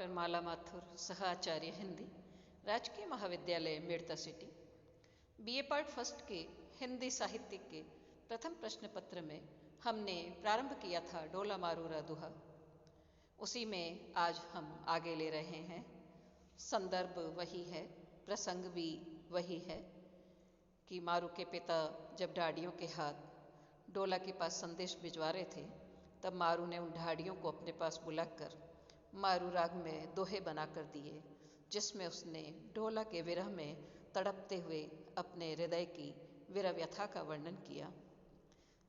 Doctor माला माथुर, सह आचार्य हिंदी, राजकीय महाविद्यालय Merta city. BA part first के हिंदी साहित्य के प्रथम प्रश्न पत्र में हमने प्रारंभ किया था डोला मारूरा दुहा। उसी में आज हम आगे ले रहे हैं। संदर्भ वही है, प्रसंग भी वही है कि मारू के पिता जब ढाडियों के हाथ डोला के पास संदेश भिजवा रहे थे, तब मारू ने उन ढाडियों को अपने पास बुलाकर मारू राग में दोहे बना कर दिए, जिसमें उसने डोला के विरह में तड़पते हुए अपने हृदय की विरह व्यथा का वर्णन किया।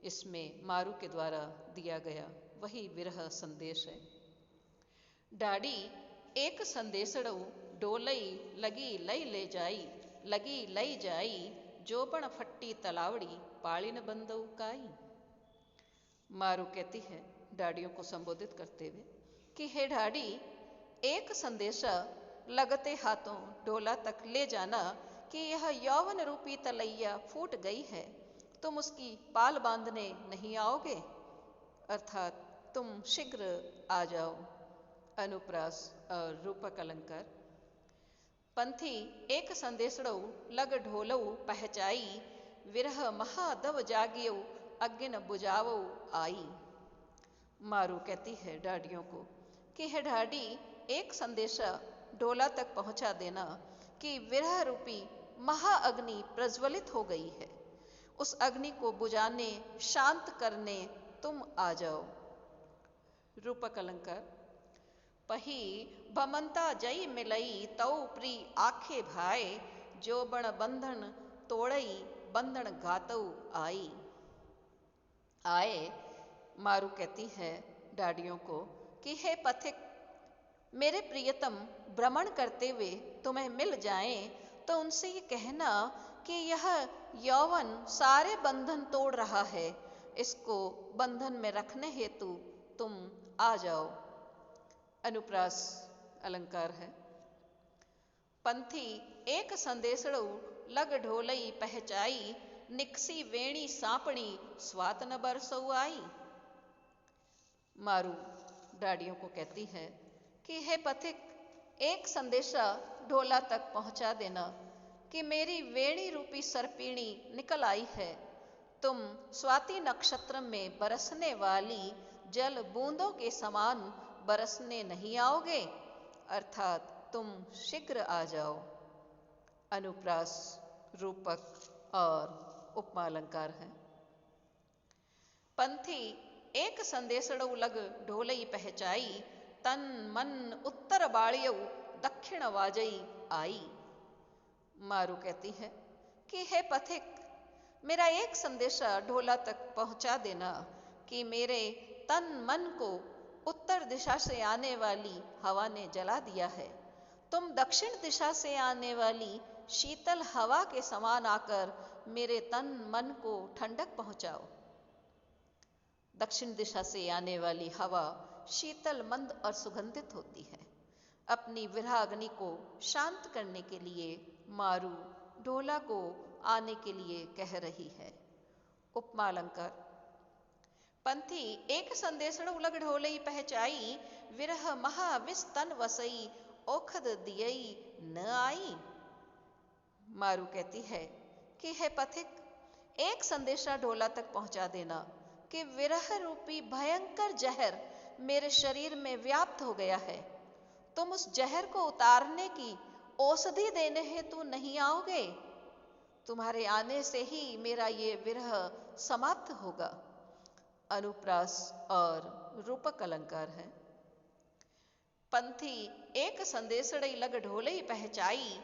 इसमें मारू के द्वारा दिया गया वही विरह संदेश है। डाड़ी एक संदेशड़ऊ डोलई लगी लई ले जाई, लगी लई जाई जोबण फट्टी तलावड़ी पालिन बंदऊ काई। मारू कहती है डाड़ियों को संबोधित करते हुए कि हे ढाडी, एक संदेशा लगते हाथों डोला तक ले जाना कि यह यौवन रूपी तलैया फूट गई है, तुम उसकी पाल बांधने नहीं आओगे, अर्थात तुम शीघ्र आ जाओ। अनुप्रास और रूपक अलंकार। पंथी एक संदेशड़ऊ लग ढोलऊ पहचाई, विरह महादव जागियऊ अग्नि बुझावऊ आई। मारू कहती है ढाडियों को कि हे ढाडी, एक संदेशा डोला तक पहुंचा देना कि विरह रूपी महाअग्नि प्रज्वलित हो गई है, उस अग्नि को बुझाने शांत करने तुम आ जाओ। रूपक अलंकार। पही भमंता जई मिलई तऊ प्री आखे भाए, जो बण बंधन तोड़ई बंधन घातऊ आई। आए। मारू कहती है डाडियों को कि हे पथिक, मेरे प्रियतम भ्रमण करते हुए तुम्हें मिल जाएं तो उनसे ये कहना कि यह यौवन सारे बंधन तोड़ रहा है, इसको बंधन में रखने हेतु तुम आ जाओ। अनुप्रास अलंकार है। पंथी एक संदेशड़ऊ लग ढोलई पहचाई, निकसी वेणी सांपणी स्वात न बरसऊ आई। मारू डाडियों को कहती है कि हे पथिक, एक संदेशा ढोला तक पहुंचा देना कि मेरी वेणी रूपी सर्पिणी निकल आई है, तुम स्वाति नक्षत्र में बरसने वाली जल बूंदों के समान बरसने नहीं आओगे, अर्थात तुम शीघ्र आ जाओ। अनुप्रास, रूपक और उपमा अलंकार है। पंथी एक संदेशड़ऊ लग ढोलई पहचाई, तन मन उत्तर बाड़ियऊ दक्षिण वाजई आई। मारू कहती है कि हे पथिक, मेरा एक संदेशा ढोला तक पहुंचा देना कि मेरे तन मन को उत्तर दिशा से आने वाली हवा ने जला दिया है, तुम दक्षिण दिशा से आने वाली शीतल हवा के समान आकर मेरे तन मन को ठंडक पहुंचाओ। दक्षिण दिशा से आने वाली हवा शीतल, मंद और सुगंधित होती है। अपनी विरहाग्नि को शांत करने के लिए मारू ढोला को आने के लिए कह रही है। उपमा अलंकार। पंथी एक संदेशड़ऊ लग ढोलई पहचाई, विरह महाविस तन वसई ओखद दियई न आई। मारू कहती है कि हे पथिक, एक संदेशा ढोला तक पहुंचा देना कि विरह रूपी भयंकर जहर मेरे शरीर में व्याप्त हो गया है, तुम उस जहर को उतारने की औषधि देने हेतु नहीं आओगे, तुम्हारे आने से ही मेरा ये विरह समाप्त होगा। अनुप्रास और रूपक अलंकार है। पंथी एक संदेशड़ई लग ढोलई पहचाई,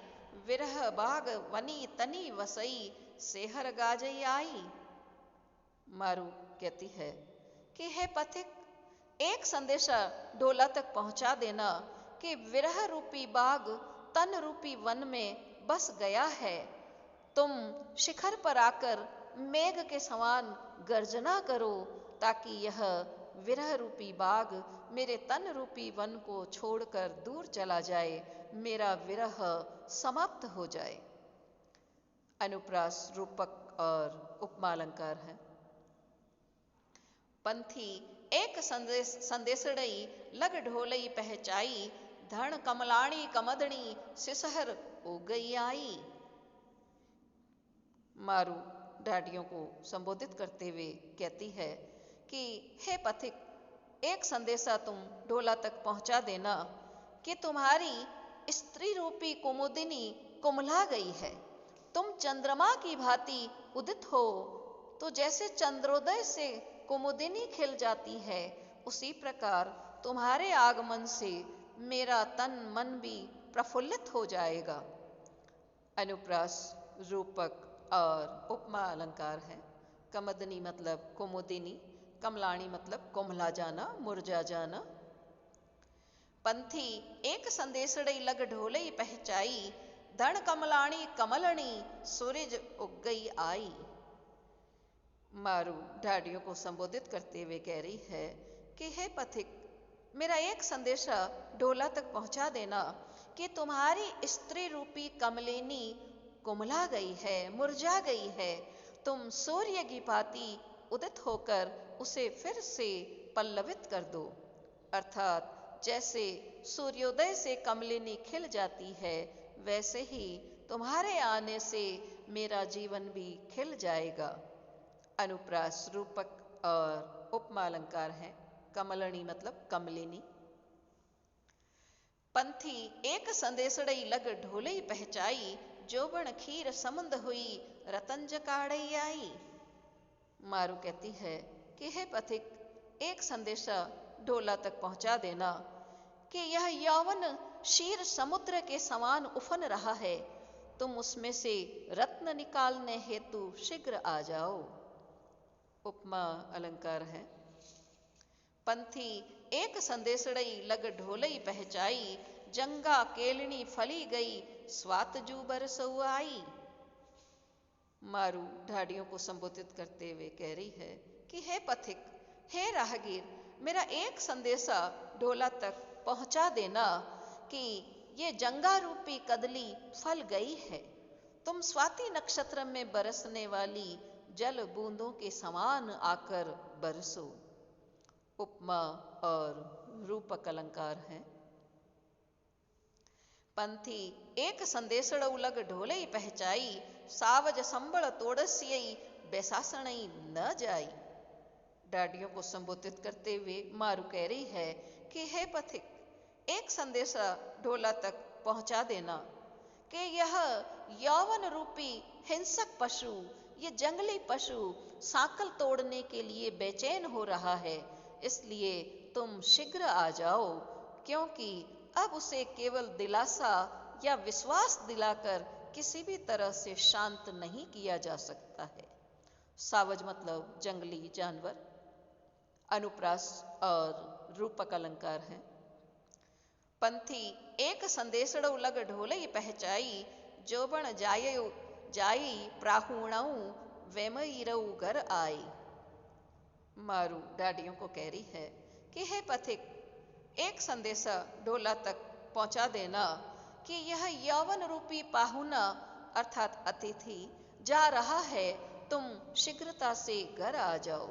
विरह बाग वनी तनी वसई सेहर गाजई आई। मारू कहती है कि हे पथिक, एक संदेशा ढोला तक पहुंचा देना कि विरह रूपी बाग तन रूपी वन में बस गया है, तुम शिखर पर आकर मेघ के समान गर्जना करो ताकि यह विरह रूपी बाग मेरे तन रूपी वन को छोड़कर दूर चला जाए, मेरा विरह समाप्त हो जाए। अनुप्रास, रूपक और उपमा अलंकार है। पंथी एक संदेशड़ई लग ढोलई पहचाई, धन कमलाणी कमदनी सिसहर हो गई आई। मारू ढाडियों को संबोधित करते हुए कहती है कि हे पथिक, एक संदेशा तुम ढोला तक पहुंचा देना कि तुम्हारी स्त्री रूपी कुमुदिनी कुम्हला गई है। तुम चंद्रमा की भांति उदित हो तो जैसे चंद्रोदय से कुमुदिनी खिल जाती है, उसी प्रकार तुम्हारे आगमन से मेरा तन मन भी प्रफुल्लित हो जाएगा। अनुप्रास रूपक और उपमा अलंकार है। कमदनी मतलब कुमुदिनी, कमलाणी मतलब कुम्हला जाना, मुरझा जाना। पंथी एक संदेशड़ई लग ढोलई पहचाई, धन कमलाणी कमलणी सूरज उग गई आई। मारू ढाडियों को संबोधित करते हुए कह रही है कि हे पथिक, मेरा एक संदेशा ढोला तक पहुंचा देना कि तुम्हारी स्त्री रूपी कमलिनी कुम्हला गई है, मुरझा गई है। तुम सूर्य की भांति उदित होकर उसे फिर से पल्लवित कर दो। अर्थात जैसे सूर्योदय से कमलिनी खिल जाती है, वैसे ही तुम्हारे आने से मेरा जीवन भी खिल जाएगा। अनुप्रास रूपक और उपमा अलंकार है। कमलनी मतलब कमलिनी। पंथी एक संदेशड़ई लग ढोलई पहचाई, जोबन खीर समुंद हुई रतन जकाड़ई आई। मारू कहती है कि हे पथिक, एक संदेशा ढोला तक पहुंचा देना कि यह यौवन क्षीर समुद्र के समान उफन रहा है। तुम उसमें से रत्न निकालने हेतु शीघ्र आ जाओ। उपमा अलंकार है। पंथी एक संदेशड़ई लग ढोलई पहचाई, जंगा केलनी फली गई स्वात जू बरसऊ आई। मारू ढाडियों को संबोधित करते हुए कह रही है कि हे पथिक, हे राहगीर, मेरा एक संदेशा ढोला तक पहुंचा देना कि ये जंगा रूपी कदली फल गई है। तुम स्वाति नक्षत्र में बरसने वाली जल बूंदों के समान आकर बरसो। उपमा और रूपक अलंकार है। पंथी एक संदेशड़ऊ लग ढोलई पहचाई, सावज संबल तोड़सियई बैसासणई न जाई। डाडियों को संबोधित करते हुए मारू कह रही है कि हे पथिक, एक संदेशा ढोला तक पहुंचा देना कि यह यौवन रूपी हिंसक पशु, ये जंगली पशु सांकल तोड़ने के लिए बेचैन हो रहा है। इसलिए तुम शीघ्र आ जाओ, क्योंकि अब उसे केवल दिलासा या विश्वास दिलाकर किसी भी तरह से शांत नहीं किया जा सकता है। सावज मतलब जंगली जानवर। अनुप्रास और रूपक अलंकार है। पंथी एक संदेशड़ऊ लग ढोलई पहचाई, जोबन जाई प्राहुणऊ वेमईरऊ घर आई। मारू डाडियों को कह रही है कि हे पथिक, एक संदेशा ढोला तक पहुंचा देना कि यह यौवन रूपी पाहुना अर्थात अतिथि जा रहा है। तुम शीघ्रता से घर आ जाओ।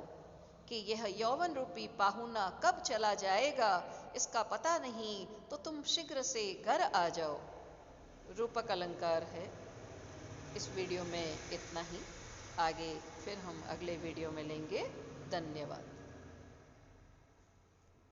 कि यह यौवन रूपी पाहुना कब चला जाएगा इसका पता नहीं, तो तुम शीघ्र से घर आ जाओ। रूपक अलंकार है। इस वीडियो में इतना ही। आगे फिर हम अगले वीडियो में लेंगे। धन्यवाद।